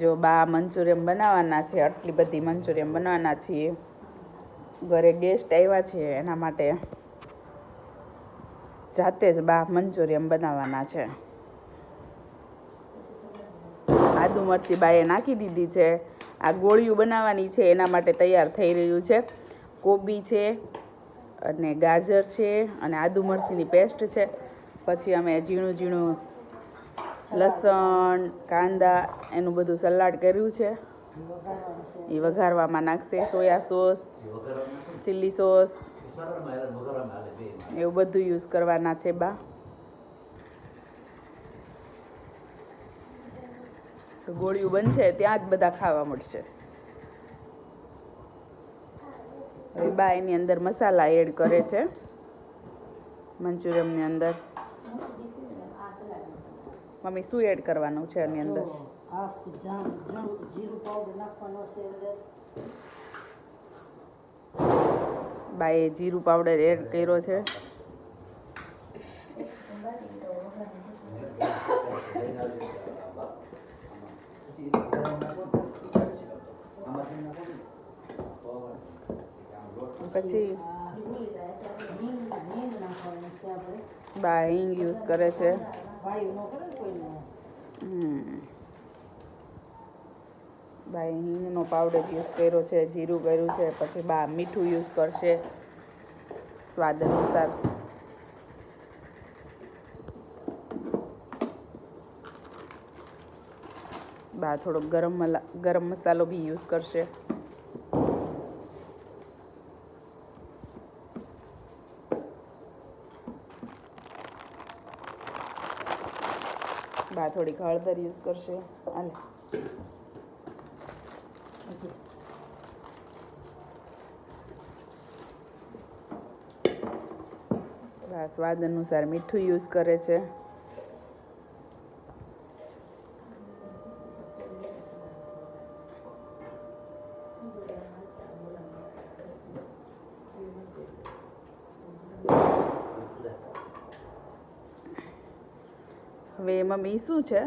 જો બા મંચુરિયન બનાવવાના છે, આટલી બધી મંચુરિયન બનાવવાના છીએ. ઘરે ગેસ્ટ આવ્યા છે એના માટે જાતે જ બા મંચુરિયન બનાવવાના છે. આદુ મરચી બાએ નાખી દીધી છે. આ ગોળીયું બનાવવાની છે એના માટે તૈયાર થઈ રહ્યું છે. કોબી છે અને ગાજર છે અને આદુ મરચીની પેસ્ટ છે. પછી અમે ઝીણું ઝીણું લસણ, કાંદા એનું બધું સલાડ કર્યું છે. એ વઘારવામાં નાખશે. સોયા સોસ, ચીલી સોસ એવું બધું યુઝ કરવાના છે બા. તો ગોળીયું બનશે ત્યાં જ બધા ખાવા મળશે. હવે બા એની અંદર મસાલા એડ કરે છે મંચુરિયનની અંદર. મમ્મી શું એડ કરવાનું છે એની અંદર? બાએ જીરું પાવડર એડ કર્યો છે. પછી બા હિંગ યુઝ કરે છે. બાએ હિંગનો પાવડર યુઝ કર્યો છે, જીરું કર્યું છે. પછી બા મીઠું યુઝ કરશે સ્વાદ અનુસાર. બા થોડોક ગરમ મસાલો બી યુઝ કરશે. બા થોડીક હળદર યુઝ કરશે. અને બા સ્વાદ અનુસાર મીઠું યુઝ કરે છે. હવે મમ્મી શું છે?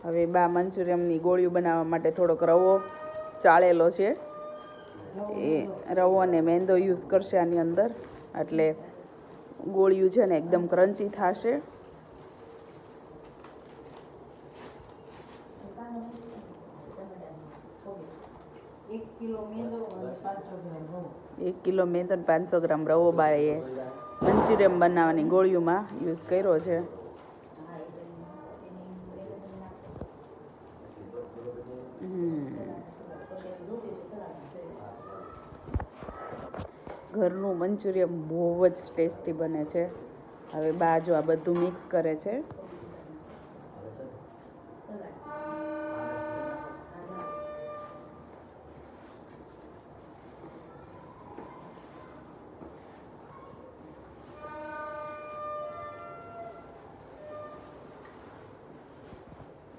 હવે બા મંચુરિયનની ગોળીઓ બનાવવા માટે થોડોક રવો ચાળેલો છે. એ રવો અને મેંદો યુઝ કરશે આની અંદર. એટલે ગોળીયું છે ને એકદમ ક્રન્ચી થશે. એક કિલો મેંદો 500 ગ્રામ રવો બાએ મંચુરિયન બનાવવાની ગોળીઓમાં યુઝ કર્યો છે. ઘરનું મંચુરિયન બહુ જ ટેસ્ટી બને છે. હવે બા જો આ બધું મિક્સ કરે છે.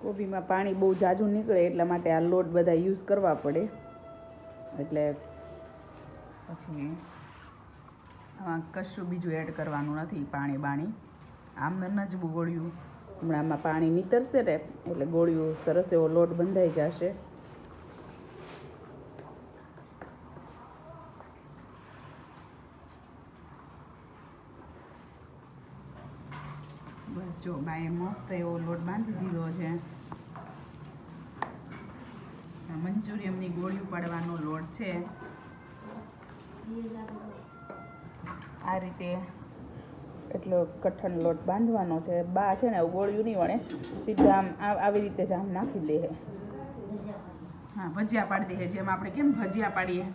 કોબીમાં પાણી બહુ ઝાઝું નીકળે એટલા માટે આ લોટ બધા યુઝ કરવા પડે. એટલે પછી આમાં કશું બીજું એડ કરવાનું નથી. પાણી આમ જ ગોળિયું હમણાં આમાં પાણી નીતરશે ને એટલે ગોળિયું સરસ એવો લોટ બંધાઈ જશે. બસ જો બાએ મસ્ત એવો લોટ બાંધી દીધો છે. મંચુરિયનની ગોળીઓ પાડવાનો લોટ છે. આ રીતે એટલો કઠણ લોટ બાંધવાનો છે. બા છે ને ગોળિયું નહીં વણે, સીધા આમ આવી રીતે જ આમ નાખી દે. હા, ભજીયા પાડી દે. જેમ આપણે કેમ ભજીયા પાડીએ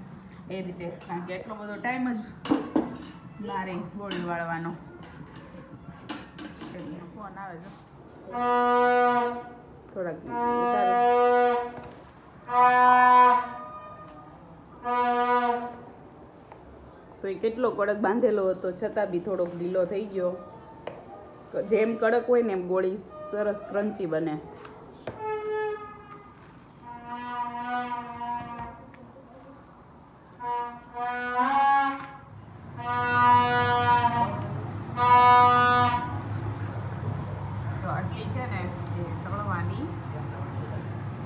એ રીતે. કારણ કે એટલો બધો ટાઈમ જ ના રહે ગોળીયું વાળવાનો. ફોન આવે છે થોડાક તો એ કેટલો કડક બાંધેલો હતો છતાં બી થોડોક ઢીલો થઈ ગયો. જેમ કડક હોય ને એમ ગોળી સરસ ક્રન્ચી બને. તો આટલી છે ને એ તળવાની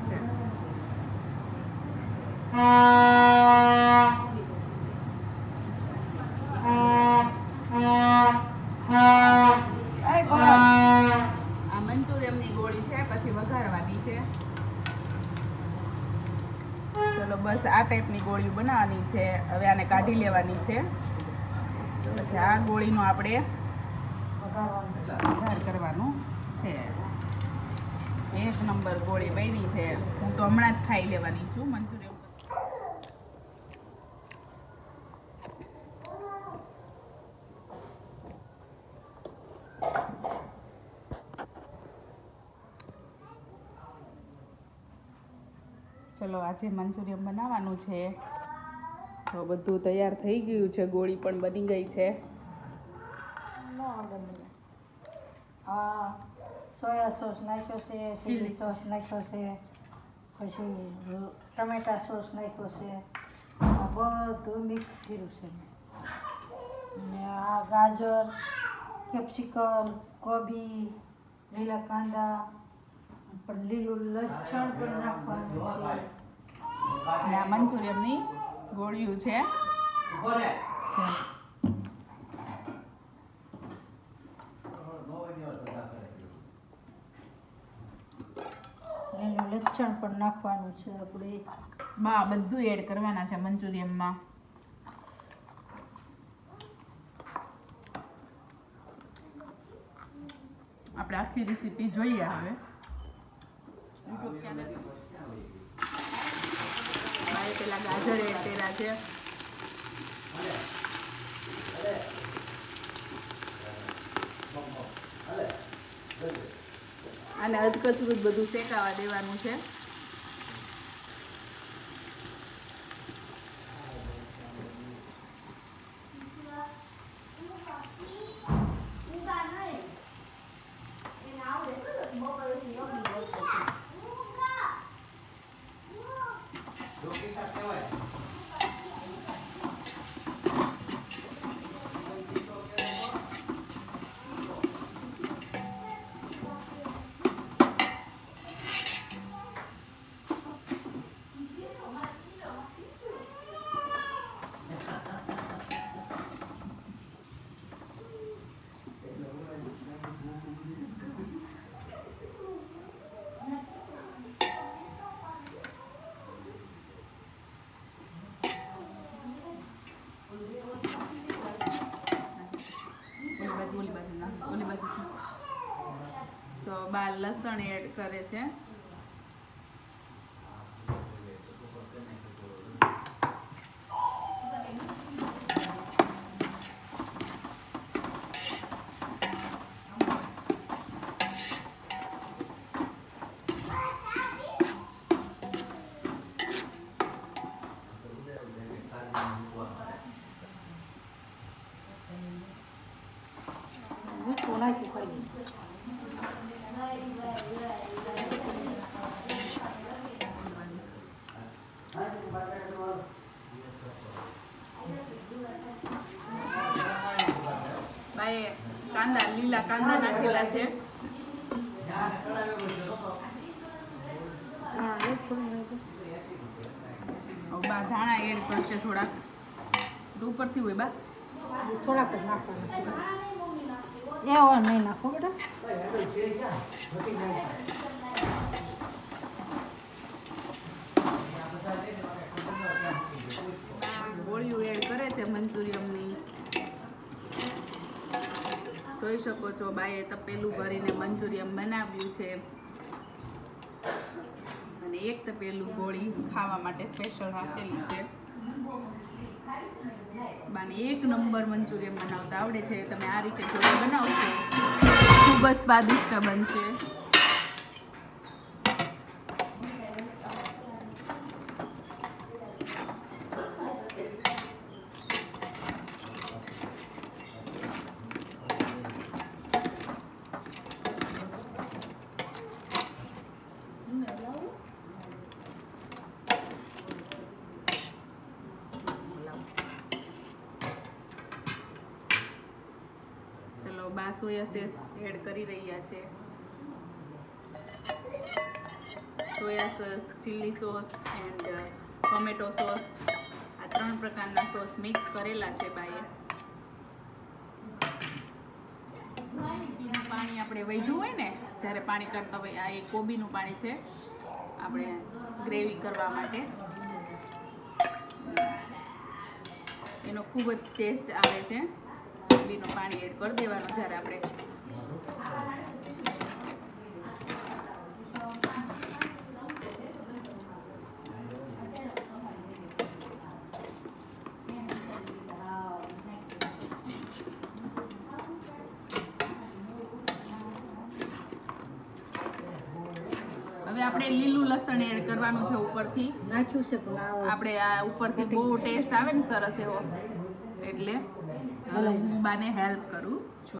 છે. આ મંચુરિયમની ગોળી છે, પછી વઘારવાની છે. ચલો બસ આ ટાઈપની ગોળીઓ બનાવવાની છે. હવે આને કાઢી લેવાની છે. પછી આ ગોળીનો આપણે વઘાર કરવાનું છે. એક નંબર ગોળી બની છે. હું તો હમણાં જ ખાઈ લેવાની છું મંચુરિયમ. ચલો આજે મંચુરિયમ બનાવવાનું છે. તો બધું તૈયાર થઈ ગયું છે. ગોળી પણ બની ગઈ છે. હા, સોયા સોસ નાખ્યો છે, ચીલી સોસ નાખ્યો છે, પછી ટમેટા સોસ નાખ્યો છે. બધું મિક્સ કર્યું છે. અને આ ગાજર, કેપ્સિકમ, કોબી, લીલા કાંદા, પણ લીલું લસણ પણ નાખવાનું છે. અને આ મંચુરિયમની ગોળીઓ છે. લીલું લસણ પણ નાખવાનું છે આપણે. બધું એડ કરવાના છે મંચુરિયમમાં. આપણે આખી રેસીપી જોઈએ હવે યુટ્યુબ ચેનલ. પેલા ગાજર એડ કર્યા છે. અને અધકચરું જ બધું શેકાવા દેવાનું છે. તો બા લસણ એડ કરે છે. મીઠું નાખ્યું ખાલી. બાએ લીલા કાંદા નાખેલા છે. બા ધાણા એડ કરશે થોડાક. ઉપરથી હોય બા થોડાક જ નાખવાના છે. એવો નહીં નાખો બેટા. ગોળીઓ એડ કરે છે મંચુરિયમની. જોઈ શકો છો બાએ તપેલું ભરીને મંચુરિયમ બનાવ્યું છે. અને એક તપેલું ગોળી ખાવા માટે સ્પેશિયલ રાખેલી છે. બાને એક નંબર મંચુરિયમ બનાવતા આવડે છે. તમે આ રીતે જોડે બનાવશો ખૂબ જ સ્વાદિષ્ટ બનશે. બા સોયા સોસ એડ કરી રહ્યા છે. Soya sauce, chilli sauce and tomato sauce, આ 3 પ્રકારના સોસ મિક્સ કરેલા છે બાઈએ. પાણી આપણે વધ્યું હોય ને જ્યારે પાણી કરતા હોય, આ એ કોબીનું પાણી છે આપણે ગ્રેવી કરવા માટે. એનો ખૂબ જ ટેસ્ટ આવે છે. કોબીનું પાણી એડ કરી દેવાનું જ્યારે આપણે હવે આપણે લીલું લસણ એડ કરવાનું છે ઉપરથી. નાખ્યું છે પણ આપણે આ ઉપરથી બહુ ટેસ્ટ આવે ને સરસ એવો, એટલે હવે હું બાને હેલ્પ કરું છું.